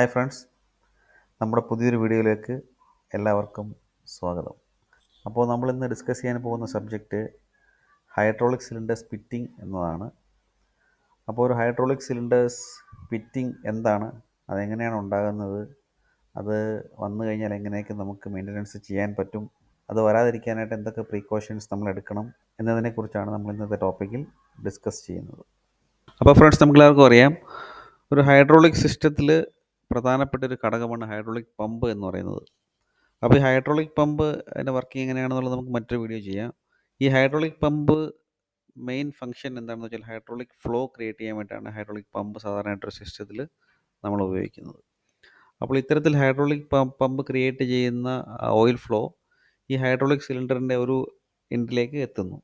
Hi friends, നമ്മുടെ പുതിയൊരു വീഡിയോയിലേക്ക് എല്ലാവർക്കും സ്വാഗതം. അപ്പോൾ നമ്മളിന്ന് ഡിസ്കസ് ചെയ്യാൻ പോകുന്ന സബ്ജക്റ്റ് ഹൈഡ്രോളിക് സിലിണ്ടേഴ്സ് ഫിറ്റിംഗ് എന്നതാണ്. അപ്പോൾ ഒരു ഹൈഡ്രോളിക് സിലിണ്ടേഴ്സ് ഫിറ്റിംഗ് എന്താണ്, അതെങ്ങനെയാണ് ഉണ്ടാകുന്നത്, അത് വന്നു കഴിഞ്ഞാൽ എങ്ങനെയൊക്കെ നമുക്ക് മെയിൻ്റനൻസ് ചെയ്യാൻ പറ്റും, അത് വരാതിരിക്കാനായിട്ട് എന്തൊക്കെ പ്രീക്കോഷൻസ് നമ്മൾ എടുക്കണം എന്നതിനെക്കുറിച്ചാണ് നമ്മൾ ഇന്നത്തെ ടോപ്പിക്കിൽ ഡിസ്കസ് ചെയ്യുന്നത്. അപ്പോൾ ഫ്രണ്ട്സ്, നമുക്കെല്ലാവർക്കും അറിയാം, ഒരു ഹൈഡ്രോളിക് സിസ്റ്റത്തിൽ പ്രധാനപ്പെട്ട ഒരു ഘടകമാണ് ഹൈഡ്രോളിക് പമ്പ് എന്ന് പറയുന്നത്. അപ്പോൾ ഈ ഹൈഡ്രോളിക് പമ്പ് അതിൻ്റെ വർക്കിംഗ് എങ്ങനെയാണെന്നുള്ളത് നമുക്ക് മറ്റൊരു വീഡിയോ ചെയ്യാം. ഈ ഹൈഡ്രോളിക് പമ്പ് മെയിൻ ഫംഗ്ഷൻ എന്താണെന്ന് വെച്ചാൽ ഹൈഡ്രോളിക് ഫ്ലോ ക്രിയേറ്റ് ചെയ്യാൻ വേണ്ടിയിട്ടാണ് ഹൈഡ്രോളിക് പമ്പ് സാധാരണയായിട്ടൊരു സിസ്റ്റത്തിൽ നമ്മൾ ഉപയോഗിക്കുന്നത്. അപ്പോൾ ഇത്തരത്തിൽ ഹൈഡ്രോളിക് പമ്പ് ക്രിയേറ്റ് ചെയ്യുന്ന ഓയിൽ ഫ്ലോ ഈ ഹൈഡ്രോളിക് സിലിണ്ടറിൻ്റെ ഒരു എൻഡിലേക്ക് എത്തുന്നു.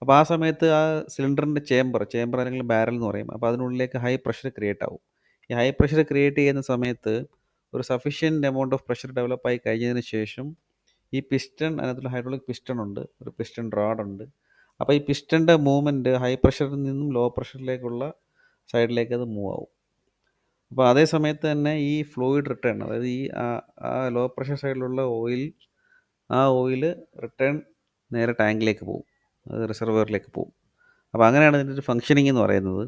അപ്പോൾ ആ സമയത്ത് ആ സിലിണ്ടറിൻ്റെ ചേമ്പർ അല്ലെങ്കിൽ ബാരൽ എന്ന് പറയും. അപ്പോൾ അതിനുള്ളിലേക്ക് ഹൈ പ്രഷർ ക്രിയേറ്റ് ആവും. ഈ ഹൈ പ്രഷർ ക്രിയേറ്റ് ചെയ്യുന്ന സമയത്ത് ഒരു സഫീഷ്യൻറ്റ് എമൗണ്ട് ഓഫ് പ്രഷർ ഡെവലപ്പായി കഴിഞ്ഞതിന് ശേഷം ഈ പിസ്റ്റൺ, അതിനകത്തുള്ള ഹൈഡ്രോളിക് പിസ്റ്റൺ ഉണ്ട്, ഒരു പിസ്റ്റൺ റോഡ് ഉണ്ട്. അപ്പോൾ ഈ പിസ്റ്റൻ്റെ മൂവ്മെൻറ്റ് ഹൈ പ്രഷറിൽ നിന്നും ലോ പ്രഷറിലേക്കുള്ള സൈഡിലേക്ക് അത് മൂവ് ആവും. അപ്പോൾ അതേ സമയത്ത് തന്നെ ഈ ഫ്ലൂയിഡ് റിട്ടേൺ, അതായത് ഈ ആ ലോ പ്രഷർ സൈഡിലുള്ള ഓയിൽ റിട്ടേൺ നേരെ ടാങ്കിലേക്ക് പോകും, അത് റിസർവറിലേക്ക് പോകും. അപ്പോൾ അങ്ങനെയാണ് ഇതിൻ്റെ ഒരു ഫംഗ്ഷനിങ് എന്ന് പറയുന്നത്.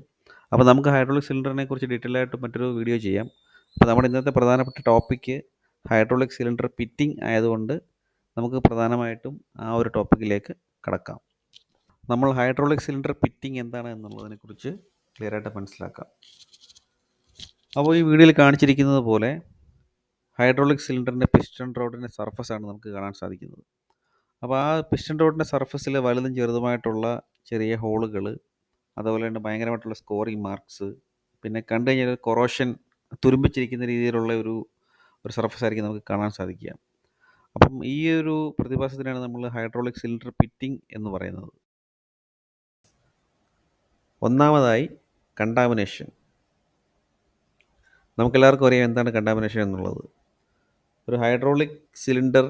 അപ്പോൾ നമുക്ക് ഹൈഡ്രോളിക് സിലിണ്ടറിനെ കുറിച്ച് ഡീറ്റെയിൽ ആയിട്ട് മറ്റൊരു വീഡിയോ ചെയ്യാം. അപ്പോൾ നമ്മുടെ ഇന്നത്തെ പ്രധാനപ്പെട്ട ടോപ്പിക്ക് ഹൈഡ്രോളിക് സിലിണ്ടർ ഫിറ്റിംഗ് ആയതുകൊണ്ട് നമുക്ക് പ്രധാനമായിട്ടും ആ ഒരു ടോപ്പിക്കിലേക്ക് കടക്കാം. നമ്മൾ ഹൈഡ്രോളിക് സിലിണ്ടർ ഫിറ്റിംഗ് എന്താണ് എന്നുള്ളതിനെക്കുറിച്ച് ക്ലിയറായിട്ട് മനസ്സിലാക്കാം. അപ്പോൾ ഈ വീഡിയോയിൽ കാണിച്ചിരിക്കുന്നത് പോലെ ഹൈഡ്രോളിക് സിലിണ്ടറിൻ്റെ പിസ്റ്റൺ റോഡിൻ്റെ സർഫസാണ് നമുക്ക് കാണാൻ സാധിക്കുന്നത്. അപ്പോൾ ആ പിസ്റ്റൺ റോഡിൻ്റെ സർഫസിൽ വലുതും ചെറുതുമായിട്ടുള്ള ചെറിയ ഹോളുകൾ, അതുപോലെ തന്നെ ഭയങ്കരമായിട്ടുള്ള സ്കോറിങ് മാർക്സ്, പിന്നെ കണ്ടു കഴിഞ്ഞാൽ കൊറോഷൻ തുരുമ്പിച്ചിരിക്കുന്ന രീതിയിലുള്ള ഒരു സർഫസ് ആയിരിക്കും നമുക്ക് കാണാൻ സാധിക്കുക. അപ്പം ഈ ഒരു പ്രതിഭാസത്തിനാണ് നമ്മൾ ഹൈഡ്രോളിക് സിലിണ്ടർ ഫിറ്റിംഗ് എന്ന് പറയുന്നത്. ഒന്നാമതായി കണ്ടാമിനേഷൻ. നമുക്കെല്ലാവർക്കും അറിയാം എന്താണ് കണ്ടാമിനേഷൻ എന്നുള്ളത്. ഒരു ഹൈഡ്രോളിക് സിലിണ്ടർ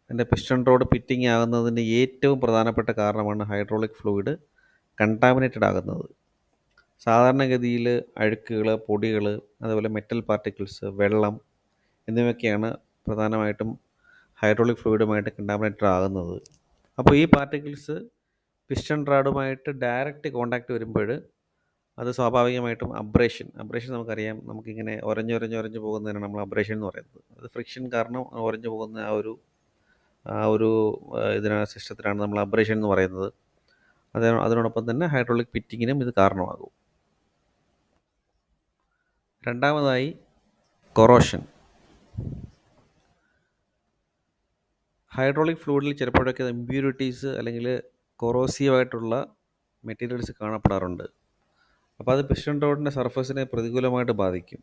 എൻ്റെ പിസ്റ്റൺ റോഡ് ഫിറ്റിംഗ് ആകുന്നതിൻ്റെ ഏറ്റവും പ്രധാനപ്പെട്ട കാരണമാണ് ഹൈഡ്രോളിക് ഫ്ലൂയിഡ് കണ്ടാമിനേറ്റഡ് ആകുന്നത്. സാധാരണഗതിയിൽ അഴുക്കുകൾ, പൊടികൾ, അതുപോലെ മെറ്റൽ പാർട്ടിക്കിൾസ്, വെള്ളം എന്നിവയൊക്കെയാണ് പ്രധാനമായിട്ടും ഹൈഡ്രോളിക് ഫ്ലൂയിഡുമായിട്ട് കണ്ടാമിനേറ്റഡ് ആകുന്നത്. അപ്പോൾ ഈ പാർട്ടിക്കിൾസ് പിസ്റ്റൺ റാഡുമായിട്ട് ഡയറക്റ്റ് കോണ്ടാക്റ്റ് വരുമ്പോൾ അത് സ്വാഭാവികമായിട്ടും അബ്രേഷൻ നമുക്കറിയാം, നമുക്കിങ്ങനെ ഒരഞ്ഞ് പോകുന്നതിനാണ് നമ്മൾ അബ്രേഷൻ എന്ന് പറയുന്നത്. അത് ഫ്രിക്ഷൻ കാരണം ഒരഞ്ഞു പോകുന്ന ആ ഒരു സിസ്റ്റത്തിനാണ് നമ്മൾ അബ്രേഷൻ എന്ന് പറയുന്നത്. അതിനോടൊപ്പം തന്നെ ഹൈഡ്രോളിക് ഫിറ്റിങ്ങിനും ഇത് കാരണമാകും. രണ്ടാമതായി കൊറോഷൻ. ഹൈഡ്രോളിക് ഫ്ലൂയിഡിൽ ചിലപ്പോഴൊക്കെ ഇമ്പ്യൂരിറ്റീസ് അല്ലെങ്കിൽ കൊറോസീവായിട്ടുള്ള മെറ്റീരിയൽസ് കാണപ്പെടാറുണ്ട്. അപ്പോൾ അത് പിസ്റ്റൺ റോഡിൻ്റെ സർഫസിനെ പ്രതികൂലമായിട്ട് ബാധിക്കും.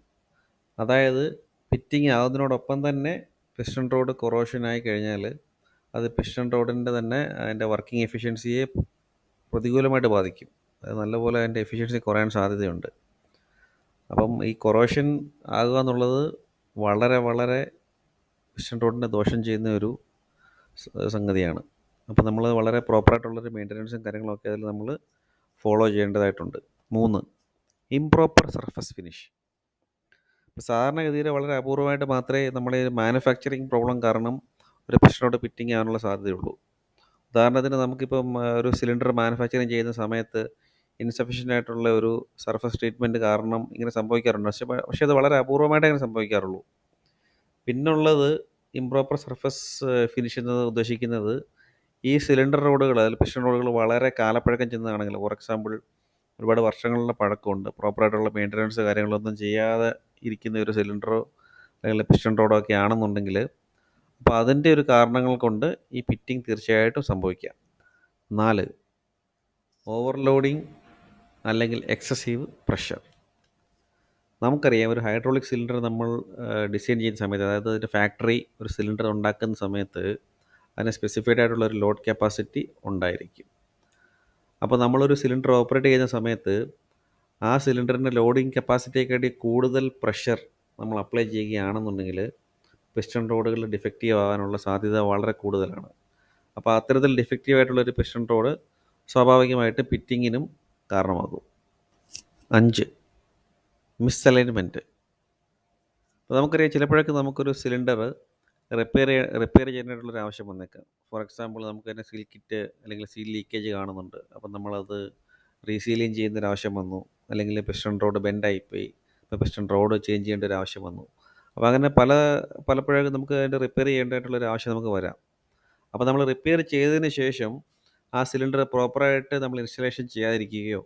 അതായത് ഫിറ്റിംഗ് ആകുന്നതിനോടൊപ്പം തന്നെ പിസ്റ്റൺ റോഡ് കൊറോഷനായി കഴിഞ്ഞാൽ അത് പിസ്റ്റൺ റോഡിൻ്റെ തന്നെ അതിൻ്റെ വർക്കിംഗ് എഫിഷ്യൻസിയെ പ്രതികൂലമായിട്ട് ബാധിക്കും. അത് നല്ലപോലെ അതിൻ്റെ എഫിഷ്യൻസി കുറയാൻ സാധ്യതയുണ്ട്. അപ്പം ഈ കൊറോഷൻ ആകുക എന്നുള്ളത് വളരെ വളരെ പിസ്റ്റൺ റോഡിനെ ദോഷം ചെയ്യുന്ന ഒരു സംഗതിയാണ്. അപ്പോൾ നമ്മൾ വളരെ പ്രോപ്പറായിട്ടുള്ളൊരു മെയിൻ്റനൻസും കാര്യങ്ങളൊക്കെ അതിൽ നമ്മൾ ഫോളോ ചെയ്യേണ്ടതായിട്ടുണ്ട്. 3, ഇംപ്രോപ്പർ സർഫസ് ഫിനിഷ്. ഇപ്പോൾ സാധാരണഗതിയിൽ വളരെ അപൂർവമായിട്ട് മാത്രമേ നമ്മുടെ മാനുഫാക്ചറിങ് പ്രോബ്ലം കാരണം ഒരു പിസ്റ്റൺ റോഡ് ഫിറ്റിംഗ് ആകാനുള്ള സാധ്യതയുള്ളൂ. ഉദാഹരണത്തിന് നമുക്കിപ്പം ഒരു സിലിണ്ടർ മാനുഫാക്ചറിങ് ചെയ്യുന്ന സമയത്ത് ഇൻസഫിഷ്യൻ്റ് ആയിട്ടുള്ള ഒരു സർഫസ് ട്രീറ്റ്മെൻറ്റ് കാരണം ഇങ്ങനെ സംഭവിക്കാറുണ്ട്. പക്ഷേ അത് വളരെ അപൂർവമായിട്ടേ അങ്ങനെ സംഭവിക്കാറുള്ളൂ. പിന്നുള്ളത് ഇംപ്രോപ്പർ സർഫസ് ഫിനിഷ് എന്നത് ഉദ്ദേശിക്കുന്നത് ഈ സിലിണ്ടർ റോഡുകൾ, അതിൽ പിസ്റ്റൺ റോഡുകൾ വളരെ കാലപ്പഴക്കം ചെന്നതാണെങ്കിൽ, ഫോർ എക്സാമ്പിൾ ഒരുപാട് വർഷങ്ങളുടെ പഴക്കമുണ്ട്, പ്രോപ്പറായിട്ടുള്ള മെയിൻ്റനൻസ് കാര്യങ്ങളൊന്നും ചെയ്യാതെ ഇരിക്കുന്ന ഒരു സിലിണ്ടറോ അല്ലെങ്കിൽ പിസ്റ്റൺ റോഡോ ഒക്കെ ആണെന്നുണ്ടെങ്കിൽ അപ്പോൾ അതിൻ്റെ ഒരു കാരണങ്ങൾ കൊണ്ട് ഈ ഫിറ്റിംഗ് തീർച്ചയായിട്ടും സംഭവിക്കാം. 4, ഓവർലോഡിങ് അല്ലെങ്കിൽ എക്സസീവ് പ്രഷർ. നമുക്കറിയാം, ഒരു ഹൈഡ്രോളിക് സിലിണ്ടർ നമ്മൾ ഡിസൈൻ ചെയ്യുന്ന സമയത്ത്, അതായത് അതിൻ്റെ ഫാക്ടറി ഒരു സിലിണ്ടർ ഉണ്ടാക്കുന്ന സമയത്ത് അതിന് സ്പെസിഫൈഡ് ആയിട്ടുള്ള ഒരു ലോഡ് കപ്പാസിറ്റി ഉണ്ടായിരിക്കും. അപ്പോൾ നമ്മളൊരു സിലിണ്ടർ ഓപ്പറേറ്റ് ചെയ്യുന്ന സമയത്ത് ആ സിലിണ്ടറിൻ്റെ ലോഡിങ് കപ്പാസിറ്റിയെക്കാട്ടി കൂടുതൽ പ്രഷർ നമ്മൾ അപ്ലൈ ചെയ്യുകയാണെന്നുണ്ടെങ്കിൽ പിസ്റ്റൺ റോഡുകൾ ഡിഫക്റ്റീവ് ആകാനുള്ള സാധ്യത വളരെ കൂടുതലാണ്. അപ്പോൾ അത്തരത്തിൽ ഡിഫക്റ്റീവ് ആയിട്ടുള്ളൊരു പിസ്റ്റൺ റോഡ് സ്വാഭാവികമായിട്ട് ഫിറ്റിങ്ങിനും കാരണമാകും. 5, മിസ്അലൈൻമെൻറ്റ്. നമുക്കറിയാം ചിലപ്പോഴൊക്കെ നമുക്കൊരു സിലിണ്ടർ റിപ്പയർ ചെയ്യാനായിട്ടുള്ളൊരു ആവശ്യം വന്നേക്കാം. ഫോർ എക്സാമ്പിൾ നമുക്ക് തന്നെ സീൽ കിറ്റ് അല്ലെങ്കിൽ സീൽ ലീക്കേജ് കാണുന്നുണ്ട്. അപ്പം നമ്മളത് റീസീലിങ് ചെയ്യുന്നൊരു ആവശ്യം വന്നു. അല്ലെങ്കിൽ പിസ്റ്റൺ റോഡ് ബെൻഡായിപ്പോയി. അപ്പോൾ പിസ്റ്റൺ റോഡ് ചേഞ്ച് ചെയ്യേണ്ട ഒരു ആവശ്യം വന്നു. അപ്പോൾ അങ്ങനെ പലപ്പോഴൊക്കെ നമുക്ക് അതിൻ്റെ റിപ്പയർ ചെയ്യേണ്ടതായിട്ടുള്ളൊരു ആവശ്യം നമുക്ക് വരാം. അപ്പോൾ നമ്മൾ റിപ്പയർ ചെയ്തതിന് ശേഷം ആ സിലിണ്ടർ പ്രോപ്പറായിട്ട് നമ്മൾ ഇൻസ്റ്റലേഷൻ ചെയ്യാതിരിക്കുകയോ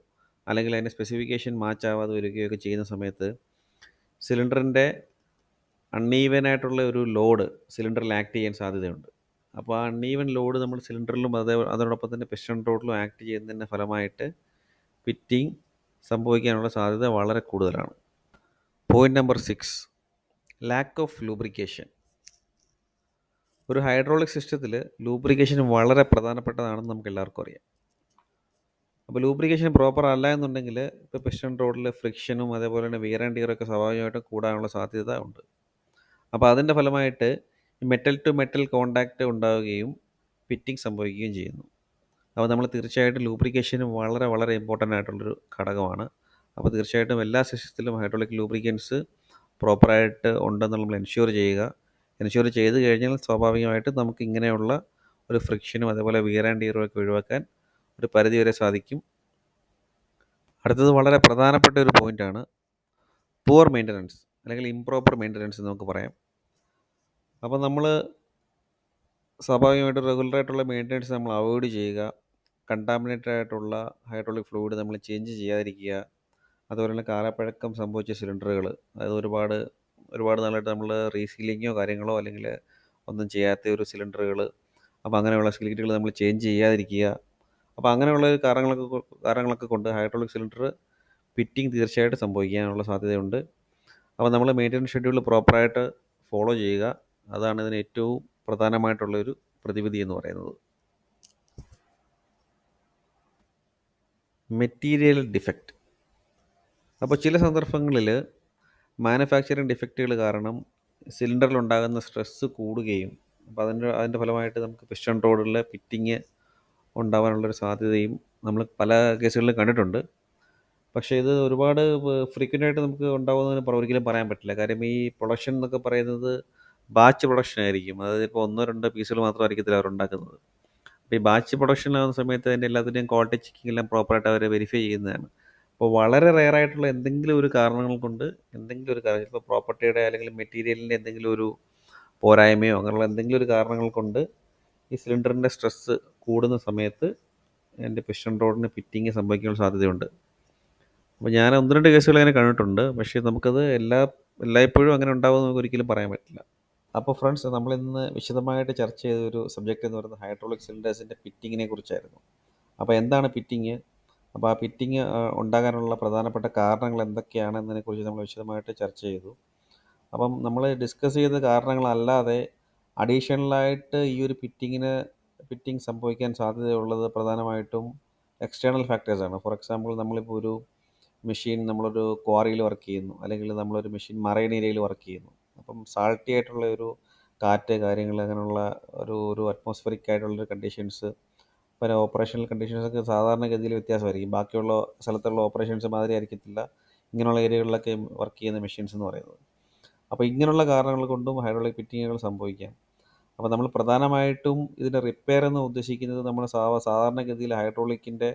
അല്ലെങ്കിൽ അതിൻ്റെ സ്പെസിഫിക്കേഷൻ മാച്ച് ആവാതെ വരികയോ ഒക്കെ ചെയ്യുന്ന സമയത്ത് സിലിണ്ടറിൻ്റെ അൺഈവനായിട്ടുള്ള ഒരു ലോഡ് സിലിണ്ടറിൽ ആക്ട് ചെയ്യാൻ സാധ്യതയുണ്ട്. അപ്പോൾ ആ അൺഈവൻ ലോഡ് നമ്മൾ സിലിണ്ടറിലും അതോടൊപ്പം തന്നെ പിസ്റ്റൺ റോഡിലും ആക്ട് ചെയ്യുന്നതിൻ്റെ ഫലമായിട്ട് ഫിറ്റിംഗ് സംഭവിക്കാനുള്ള സാധ്യത വളരെ കൂടുതലാണ്. Point number 6, lack of lubrication. ഒരു ഹൈഡ്രോളിക് സിസ്റ്റത്തിൽ ലൂബ്രിക്കേഷൻ വളരെ പ്രധാനപ്പെട്ടതാണെന്ന് നമുക്ക് എല്ലാവർക്കും അറിയാം. അപ്പോൾ ലൂബ്രിക്കേഷൻ പ്രോപ്പർ അല്ല എന്നുണ്ടെങ്കിൽ ഇപ്പോൾ പിസ്റ്റൺ റോഡിൽ ഫ്രിക്ഷനും അതേപോലെ തന്നെ വിയർ ആൻഡ് ടിയറൊക്കെ സ്വാഭാവികമായിട്ടും കൂടാനുള്ള സാധ്യത ഉണ്ട്. അപ്പോൾ അതിൻ്റെ ഫലമായിട്ട് മെറ്റൽ ടു മെറ്റൽ കോണ്ടാക്റ്റ് ഉണ്ടാവുകയും ഫിറ്റിംഗ് സംഭവിക്കുകയും ചെയ്യുന്നു. അപ്പോൾ നമ്മൾ തീർച്ചയായിട്ടും ലൂബ്രിക്കേഷൻ വളരെ വളരെ ഇമ്പോർട്ടൻ്റ് ആയിട്ടുള്ളൊരു ഘടകമാണ്. അപ്പോൾ തീർച്ചയായിട്ടും എല്ലാ സിസ്റ്റത്തിലും ഹൈഡ്രോളിക് ലൂബ്രിക്കൻസ് പ്രോപ്പറായിട്ട് ഉണ്ടെന്ന് നമ്മൾ എൻഷ്യൂർ ചെയ്യുക. എൻഷ്യൂർ ചെയ്ത് കഴിഞ്ഞാൽ സ്വാഭാവികമായിട്ടും നമുക്ക് ഇങ്ങനെയുള്ള ഒരു ഫ്രിക്ഷനും അതേപോലെ വിയർ ആൻഡ് ടിയറും ഒക്കെ ഒഴിവാക്കാൻ ഒരു പരിധി വരെ സാധിക്കും. അടുത്തത് വളരെ പ്രധാനപ്പെട്ട ഒരു പോയിൻ്റാണ് പുവർ മെയിൻ്റനൻസ് അല്ലെങ്കിൽ ഇംപ്രോപ്പർ മെയിൻ്റനൻസ് എന്ന് നമുക്ക് പറയാം. അപ്പോൾ നമ്മൾ സ്വാഭാവികമായിട്ടും റെഗുലറായിട്ടുള്ള മെയിൻ്റനൻസ് നമ്മൾ അവോയ്ഡ് ചെയ്യുക. കണ്ടാമിനേറ്റഡ് ആയിട്ടുള്ള ഹൈഡ്രോളിക് ഫ്ലൂയിഡ് നമ്മൾ ചേഞ്ച് ചെയ്യാതിരിക്കുക. അതുപോലെ തന്നെ കാലപ്പഴക്കം സംഭവിച്ച സിലിണ്ടറുകൾ, അതായത് ഒരുപാട് നാളായിട്ട് നമ്മൾ റീസീലിങ്ങോ കാര്യങ്ങളോ അല്ലെങ്കിൽ ഒന്നും ചെയ്യാത്ത ഒരു സിലിണ്ടറുകൾ, അപ്പോൾ അങ്ങനെയുള്ള സിലിണ്ടറുകൾ നമ്മൾ ചേഞ്ച് ചെയ്യാതിരിക്കുക. അപ്പോൾ അങ്ങനെയുള്ള കാരണങ്ങളൊക്കെ കൊണ്ട് ഹൈഡ്രോളിക് സിലിണ്ടർ ഫിറ്റിംഗ് തീർച്ചയായിട്ടും സംഭവിക്കാനുള്ള സാധ്യതയുണ്ട്. അപ്പോൾ നമ്മൾ മെയിൻ്റനൻസ് ഷെഡ്യൂൾ പ്രോപ്പറായിട്ട് ഫോളോ ചെയ്യുക. അതാണ് ഇതിന് ഏറ്റവും പ്രധാനമായിട്ടുള്ളൊരു പ്രതിവിധി എന്ന് പറയുന്നത്. Material defect. അപ്പോൾ ചില സന്ദർഭങ്ങളിൽ മാനുഫാക്ചറിങ് ഡിഫക്റ്റുകൾ കാരണം സിലിണ്ടറിലുണ്ടാകുന്ന സ്ട്രെസ്സ് കൂടുകയും അപ്പോൾ അതിൻ്റെ ഫലമായിട്ട് നമുക്ക് പിസ്റ്റൺ റോഡിലെ ഫിറ്റിങ് ഉണ്ടാകാനുള്ളൊരു സാധ്യതയും നമ്മൾ പല കേസുകളിലും കണ്ടിട്ടുണ്ട്. പക്ഷേ ഇത് ഒരുപാട് ഫ്രീക്വൻ്റായിട്ട് നമുക്ക് ഉണ്ടാകുമെന്ന് ഒരിക്കലും പറയാൻ പറ്റില്ല. കാര്യം ഈ പ്രൊഡക്ഷൻ എന്നൊക്കെ പറയുന്നത് ബാച്ച് പ്രൊഡക്ഷൻ ആയിരിക്കും. അതായത് ഇപ്പോൾ 1-2 പീസുകൾ മാത്രമായിരിക്കത്തില്ല അവരുണ്ടാക്കുന്നത്. അപ്പോൾ ഈ ബാച്ച് പ്രൊഡക്ഷനിലാവുന്ന സമയത്ത് അതിൻ്റെ എല്ലാത്തിൻ്റെയും ക്വാളിറ്റി ചെക്കിംഗ് എല്ലാം പ്രോപ്പറായിട്ട് അവർ വെരിഫൈ ചെയ്യുന്നതാണ്. അപ്പോൾ വളരെ റെയറായിട്ടുള്ള എന്തെങ്കിലും ഒരു കാരണങ്ങൾ കൊണ്ട് ഇപ്പോൾ പ്രോപ്പർട്ടിയുടെ അല്ലെങ്കിൽ മെറ്റീരിയലിൻ്റെ എന്തെങ്കിലും ഒരു പോരായ്മയോ അങ്ങനെയുള്ള എന്തെങ്കിലും ഒരു കാരണങ്ങൾ കൊണ്ട് ഈ സിലിണ്ടറിൻ്റെ സ്ട്രെസ്സ് കൂടുന്ന സമയത്ത് എൻ്റെ പിസ്റ്റൺ റോഡിന് ഫിറ്റിങ് സംഭവിക്കാനുള്ള സാധ്യതയുണ്ട്. അപ്പോൾ ഞാൻ 1-2 കേസുകൾ അങ്ങനെ കണ്ടിട്ടുണ്ട്. പക്ഷേ നമുക്കത് എല്ലായ്പ്പോഴും അങ്ങനെ ഉണ്ടാവുമെന്ന് നമുക്ക് ഒരിക്കലും പറയാൻ പറ്റില്ല. അപ്പോൾ ഫ്രണ്ട്സ്, നമ്മളിന്ന് വിശദമായിട്ട് ചർച്ച ചെയ്തൊരു സബ്ജക്റ്റ് എന്ന് പറയുന്നത് ഹൈഡ്രോളിക് സിലിണ്ടേഴ്സിൻ്റെ ഫിറ്റിങ്ങിനെ കുറിച്ചായിരുന്നു. അപ്പോൾ എന്താണ് ഫിറ്റിങ്? അപ്പോൾ ആ ഫിറ്റിങ് ഉണ്ടാകാനുള്ള പ്രധാനപ്പെട്ട കാരണങ്ങൾ എന്തൊക്കെയാണെന്നതിനെക്കുറിച്ച് നമ്മൾ വിശദമായിട്ട് ചർച്ച ചെയ്തു. അപ്പം നമ്മൾ ഡിസ്കസ് ചെയ്ത കാരണങ്ങളല്ലാതെ അഡീഷണലായിട്ട് ഈ ഒരു ഫിറ്റിംഗ് സംഭവിക്കാൻ സാധ്യതയുള്ളത് പ്രധാനമായിട്ടും എക്സ്റ്റേണൽ ഫാക്ടേഴ്സാണ്. ഫോർ എക്സാമ്പിൾ, നമ്മളിപ്പോൾ ഒരു മെഷീൻ നമ്മളൊരു ക്വാറിയിൽ വർക്ക് ചെയ്യുന്നു, അല്ലെങ്കിൽ നമ്മളൊരു മെഷീൻ മറൈൻ ഏരിയയിൽ വർക്ക് ചെയ്യുന്നു. അപ്പം സാൾട്ടി ആയിട്ടുള്ള ഒരു കാറ്റ് കാര്യങ്ങൾ അങ്ങനെയുള്ള ഒരു അറ്റ്മോസ്ഫിയറിക് ആയിട്ടുള്ളൊരു കണ്ടീഷൻസ്, പിന്നെ ഓപ്പറേഷണൽ കണ്ടീഷൻസൊക്കെ സാധാരണഗതിയിൽ വ്യത്യാസമായിരിക്കും. ബാക്കിയുള്ള സ്ഥലത്തുള്ള ഓപ്പറേഷൻസ് മാതിരി ആയിരിക്കത്തില്ല ഇങ്ങനെയുള്ള ഏരിയകളിലൊക്കെ വർക്ക് ചെയ്യുന്ന മെഷീൻസ് എന്ന് പറയുന്നത്. അപ്പോൾ ഇങ്ങനെയുള്ള കാരണങ്ങൾ കൊണ്ടും ഹൈഡ്രോളിക് ഫിറ്റിങ്ങുകൾ സംഭവിക്കാം. അപ്പോൾ നമ്മൾ പ്രധാനമായിട്ടും ഇതിൻ്റെ റിപ്പയർ എന്ന് ഉദ്ദേശിക്കുന്നത് നമ്മൾ സാധാരണഗതിയിൽ ഹൈഡ്രോളിക്കിൻ്റെ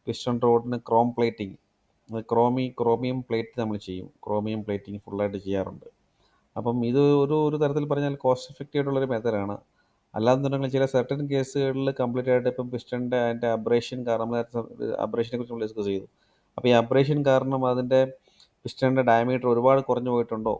പിസ്റ്റൺ റോഡിന് ക്രോം പ്ലേറ്റിംഗ്, ക്രോമിയം പ്ലേറ്റ് നമ്മൾ ചെയ്യും. ക്രോമിയം പ്ലേറ്റിംഗ് ഫുള്ളായിട്ട് ചെയ്യാറുണ്ട്. അപ്പം ഇത് ഒരു തരത്തിൽ പറഞ്ഞാൽ കോസ്റ്റ് എഫക്റ്റീവ് ആയിട്ടുള്ളൊരു മെത്തേഡാണ്. അല്ലാന്നുണ്ടെങ്കിൽ ചില സർട്ടൻ കേസുകളിൽ കംപ്ലീറ്റ് ആയിട്ട് ഇപ്പം പിസ്റ്റൻ്റെ അതിൻ്റെ അബ്രേഷൻ കാരണം, അബ്രേഷനെ കുറിച്ച് നമ്മൾ ഡിസ്കസ് ചെയ്തു. അപ്പോൾ ഈ അബ്രേഷൻ കാരണം അതിൻ്റെ പിസ്റ്റൻ്റെ ഡയമീറ്റർ ഒരുപാട് കുറഞ്ഞു പോയിട്ടുണ്ടോ,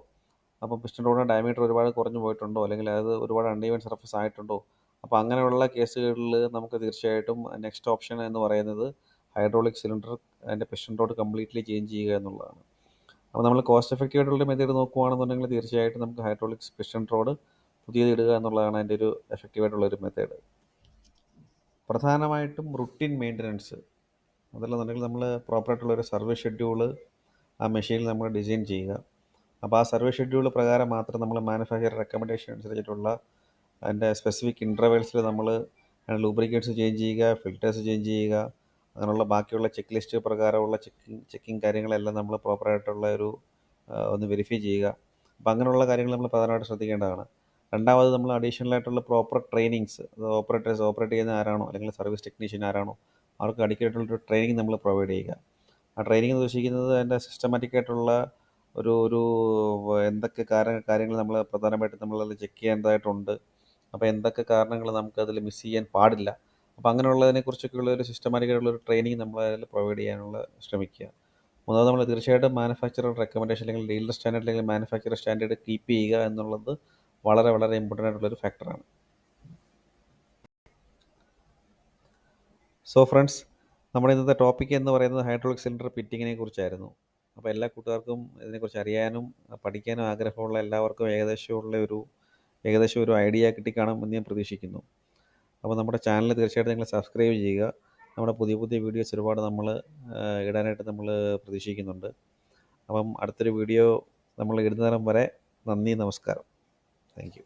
അപ്പോൾ പിസ്റ്റൺ റോഡിൻ്റെ ഡയമീറ്റർ ഒരുപാട് കുറഞ്ഞു പോയിട്ടുണ്ടോ, അല്ലെങ്കിൽ അത് ഒരുപാട് അൺഈവൻ സർഫസ് ആയിട്ടുണ്ടോ, അപ്പോൾ അങ്ങനെയുള്ള കേസുകളിൽ നമുക്ക് തീർച്ചയായിട്ടും നെക്സ്റ്റ് ഓപ്ഷൻ എന്ന് പറയുന്നത് ഹൈഡ്രോളിക് സിലിണ്ടർ അതിൻ്റെ പിസ്റ്റൺ റോഡ് കംപ്ലീറ്റ്ലി ചേഞ്ച് ചെയ്യുക എന്നുള്ളതാണ്. അപ്പോൾ നമ്മൾ കോസ്റ്റ് എഫക്റ്റീവ് ആയിട്ടുള്ള മെത്തേഡ് നോക്കുകയാണെന്നുണ്ടെങ്കിൽ തീർച്ചയായിട്ടും നമുക്ക് ഹൈഡ്രോളിക് പിസ്റ്റൺ റോഡ് പുതിയത് ഇടുക എന്നുള്ളതാണ് അതിൻ്റെ ഒരു എഫക്റ്റീവായിട്ടുള്ളൊരു മെത്തേഡ്. പ്രധാനമായിട്ടും റുട്ടീൻ മെയിൻ്റനൻസ്, അതല്ലെന്നുണ്ടെങ്കിൽ നമ്മൾ പ്രോപ്പറായിട്ടുള്ളൊരു സർവീസ് ഷെഡ്യൂള് ആ മെഷീനിൽ നമ്മൾ ഡിസൈൻ ചെയ്യുക. അപ്പോൾ ആ സർവീസ് ഷെഡ്യൂൾ പ്രകാരം മാത്രം നമ്മൾ മാനുഫാക്ചർ റെക്കമെൻഡേഷൻ അനുസരിച്ചിട്ടുള്ള അതിൻ്റെ സ്പെസിഫിക് ഇൻ്റർവെൽസിൽ നമ്മൾ ലൂബ്രിക്കേറ്റ്സ് ചേഞ്ച് ചെയ്യുക, ഫിൽറ്റേഴ്സ് ചേഞ്ച് ചെയ്യുക, അങ്ങനെയുള്ള ബാക്കിയുള്ള ചെക്ക് ലിസ്റ്റ് പ്രകാരമുള്ള ചെക്കിങ് കാര്യങ്ങളെല്ലാം നമ്മൾ പ്രോപ്പറായിട്ടുള്ള ഒന്ന് വെരിഫൈ ചെയ്യുക. അപ്പോൾ അങ്ങനെയുള്ള കാര്യങ്ങൾ നമ്മൾ പ്രധാനമായിട്ട് ശ്രദ്ധിക്കേണ്ടതാണ്. രണ്ടാമത് നമ്മൾ അഡീഷണൽ ആയിട്ടുള്ള പ്രോപ്പർ ട്രെയിനിങ്സ്, അത് ഓപ്പറേറ്റ് ചെയ്യുന്ന ആരാണോ അല്ലെങ്കിൽ സർവീസ് ടെക്നീഷ്യൻ ആരാണോ അവർക്ക് അടിക്കലായിട്ടുള്ളൊരു ട്രെയിനിങ് നമ്മൾ പ്രൊവൈഡ് ചെയ്യുക. ആ ട്രെയിനിങ് എന്ന് ഉദ്ദേശിക്കുന്നത് അതിൻ്റെ സിസ്റ്റമാറ്റിക് ആയിട്ടുള്ള ഒരു ഒരു എന്തൊക്കെ കാര്യങ്ങൾ നമ്മൾ പ്രധാനമായിട്ടും നമ്മളത് ചെക്ക് ചെയ്യേണ്ടതായിട്ടുണ്ട്. അപ്പോൾ എന്തൊക്കെ കാരണങ്ങൾ നമുക്കതിൽ മിസ് ചെയ്യാൻ പാടില്ല. അപ്പോൾ അങ്ങനെയുള്ളതിനെക്കുറിച്ചൊക്കെയുള്ള ഒരു സിസ്റ്റമാറ്റിക് ആയിട്ടുള്ള ഒരു ട്രെയിനിങ് നമ്മൾ അതിൽ പ്രൊവൈഡ് ചെയ്യാനുള്ള ശ്രമിക്കുക. മൂന്നാമത് നമ്മൾ തീർച്ചയായിട്ടും മാനുഫാക്ചറർ റെക്കമെൻഡേഷൻ അല്ലെങ്കിൽ ഡീലർ സ്റ്റാൻഡേർഡ് അല്ലെങ്കിൽ മാനുഫാക്ചറർ സ്റ്റാൻഡേർഡ് കീപ്പ് ചെയ്യുക എന്നുള്ളത് വളരെ വളരെ ഇമ്പോർട്ടൻ്റ് ആയിട്ടുള്ളൊരു ഫാക്ടറാണ്. സോ ഫ്രണ്ട്സ്, നമ്മുടെ ഇന്നത്തെ ടോപ്പിക് എന്ന് പറയുന്നത് ഹൈഡ്രോളിക് സിലിണ്ടർ ഫിറ്റിങ്ങിനെ കുറിച്ചായിരുന്നു. അപ്പോൾ എല്ലാ കൂട്ടുകാർക്കും ഇതിനെക്കുറിച്ച് അറിയാനും പഠിക്കാനും ആഗ്രഹമുള്ള എല്ലാവർക്കും ഏകദേശം ഒരു ഐഡിയ കിട്ടിക്കാണും എന്ന് ഞാൻ പ്രതീക്ഷിക്കുന്നു. അപ്പോൾ നമ്മുടെ ചാനൽ തീർച്ചയായിട്ടും നിങ്ങൾ സബ്സ്ക്രൈബ് ചെയ്യുക. നമ്മുടെ പുതിയ പുതിയ വീഡിയോസ് ഒരുപാട് നമ്മൾ ഇടാനായിട്ട് നമ്മൾ പ്രതീക്ഷിക്കുന്നുണ്ട്. അപ്പം അടുത്തൊരു വീഡിയോ നമ്മൾ ഇടുന്നേരം വരെ നന്ദി, നമസ്കാരം. Thank you.